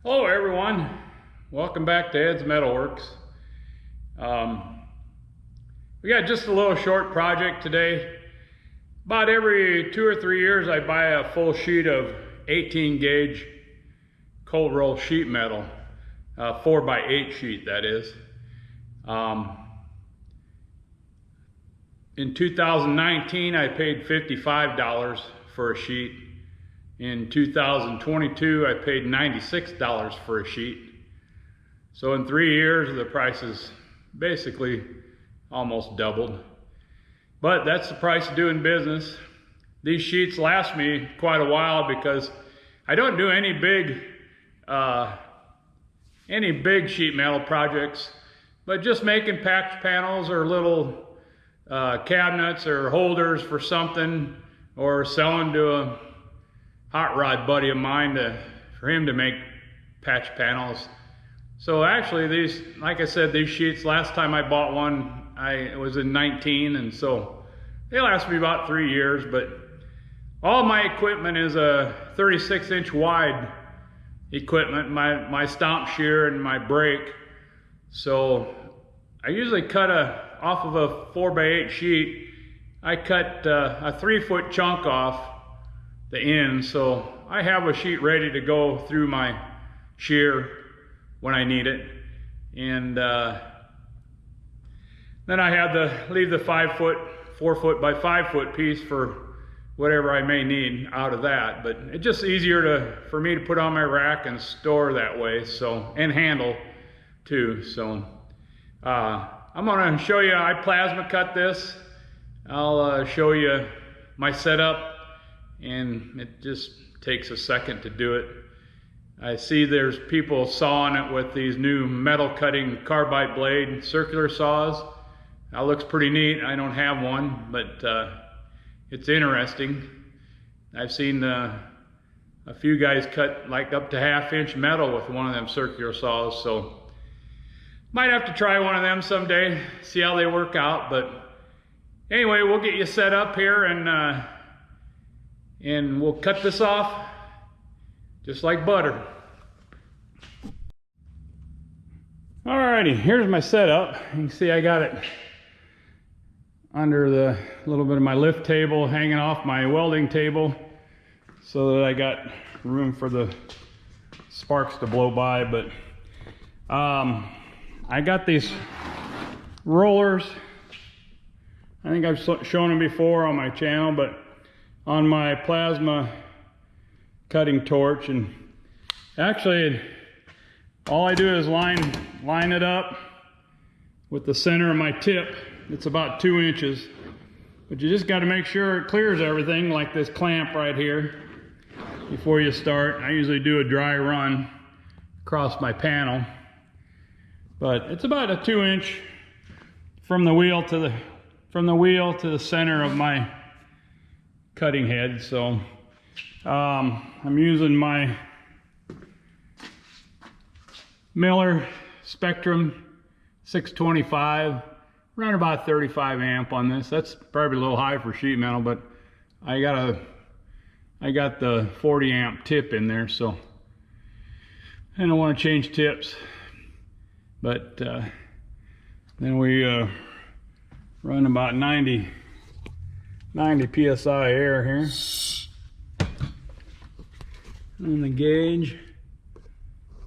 Hello everyone, welcome back to Ed's Metalworks. We got just a little short project today. About every 2 or 3 years I buy a full sheet of 18 gauge cold roll sheet metal, 4x8 sheet that is. In 2019 I paid $55 for a sheet. In 2022, I paid $96 for a sheet. So in 3 years, the price has basically almost doubled. But that's the price of doing business. These sheets last me quite a while because I don't do any big sheet metal projects, but just making patch panels or little cabinets or holders for something, or selling to a hot rod buddy of mine for him to make patch panels. So actually these, like I said, these sheets, last time I bought one, it was in 19, and so they last me about 3 years, but all my equipment is a 36-inch wide equipment, my stomp shear and my brake. So I usually cut off of a 4x8 sheet, I cut a 3-foot chunk off the end, so I have a sheet ready to go through my shear when I need it. And then I have to leave the 4 foot by 5 foot piece for whatever I may need out of that. But it's just easier for me to put on my rack and store that way, so, and handle too. So I'm gonna show you, I plasma cut this. I'll show you my setup, and it just takes a second to do it. I see there's people sawing it with these new metal cutting carbide blade circular saws. That looks pretty neat. I don't have one, but it's interesting. I've seen a few guys cut like up to 1/2 inch metal with one of them circular saws, so might have to try one of them someday, see how they work out. But anyway, we'll get you set up here, and we'll cut this off just like butter. Alrighty, here's my setup. You can see I got it under the little bit of my lift table, hanging off my welding table, so that I got room for the sparks to blow by. But I got these rollers. I think I've shown them before on my channel, but on my plasma cutting torch, and actually all I do is line it up with the center of my tip. It's about 2 inches, but you just got to make sure it clears everything, like this clamp right here, before you start. I usually do a dry run across my panel, but it's about a 2 inch from the wheel to the center of my cutting head. So I'm using my Miller Spectrum 625, around about 35 amp on this. That's probably a little high for sheet metal, but I got the 40 amp tip in there, so I don't want to change tips. But then we run about 90 psi air here on the gauge.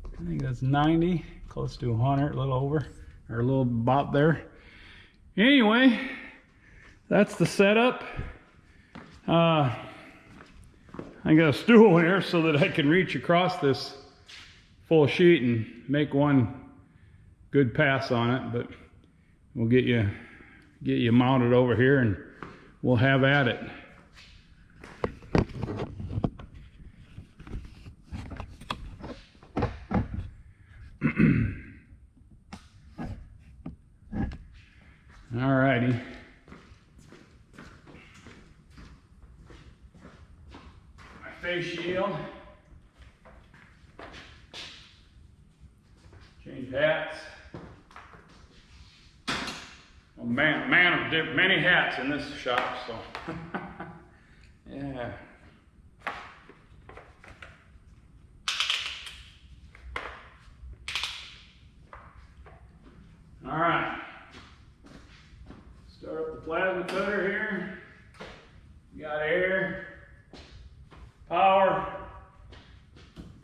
I think that's 90, close to 100, a little over, or a little about there. Anyway, that's the setup. I got a stool here so that I can reach across this full sheet and make one good pass on it, but we'll get you mounted over here and we'll have at it. Alrighty. My face shield. Change hats. A man of many hats in this shop, so yeah.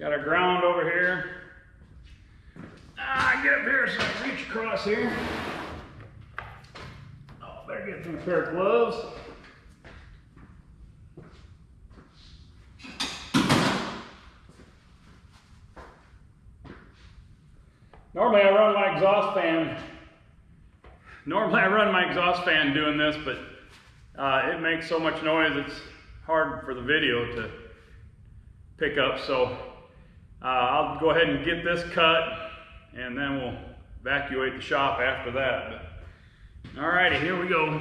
Got a ground over here. Get up here so I can reach across here. Oh, better get some pair of gloves. Normally I run my exhaust fan doing this, but it makes so much noise it's hard for the video to pick up. So I'll go ahead and get this cut and then we'll evacuate the shop after that. But, alrighty, here we go.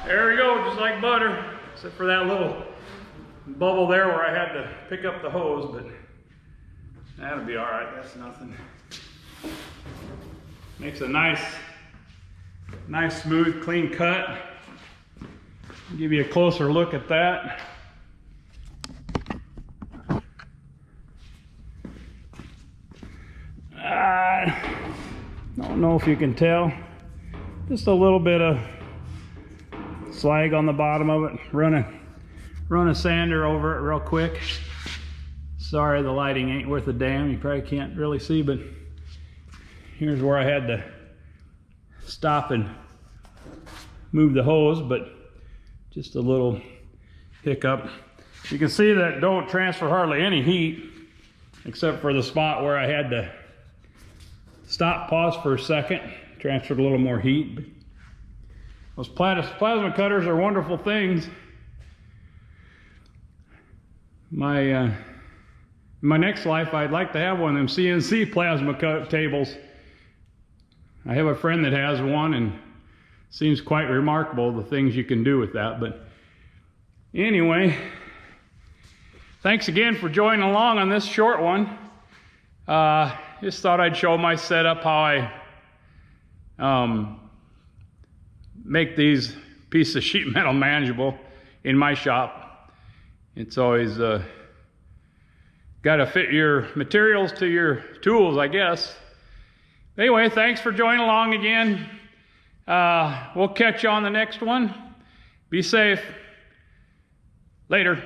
There we go, just like butter, except for that little bubble there where I had to pick up the hose, but that'll be all right, that's nothing. Makes a nice smooth, clean cut. I'll give you a closer look at that. Don't know if you can tell, just a little bit of slag on the bottom of it. Run a sander over it real quick. Sorry the lighting ain't worth a damn, you probably can't really see, but here's where I had to stop and move the hose, but just a little hiccup. You can see that don't transfer hardly any heat except for the spot where I had to stop, pause for a second, transferred a little more heat. But those plasma cutters are wonderful things. My next life, I'd like to have one of them CNC plasma cut tables. I have a friend that has one and seems quite remarkable the things you can do with that. But anyway, thanks again for joining along on this short one. Just thought I'd show my setup, how I make these pieces of sheet metal manageable in my shop. It's always got to fit your materials to your tools, I guess. Anyway, thanks for joining along again. We'll catch you on the next one. Be safe. Later.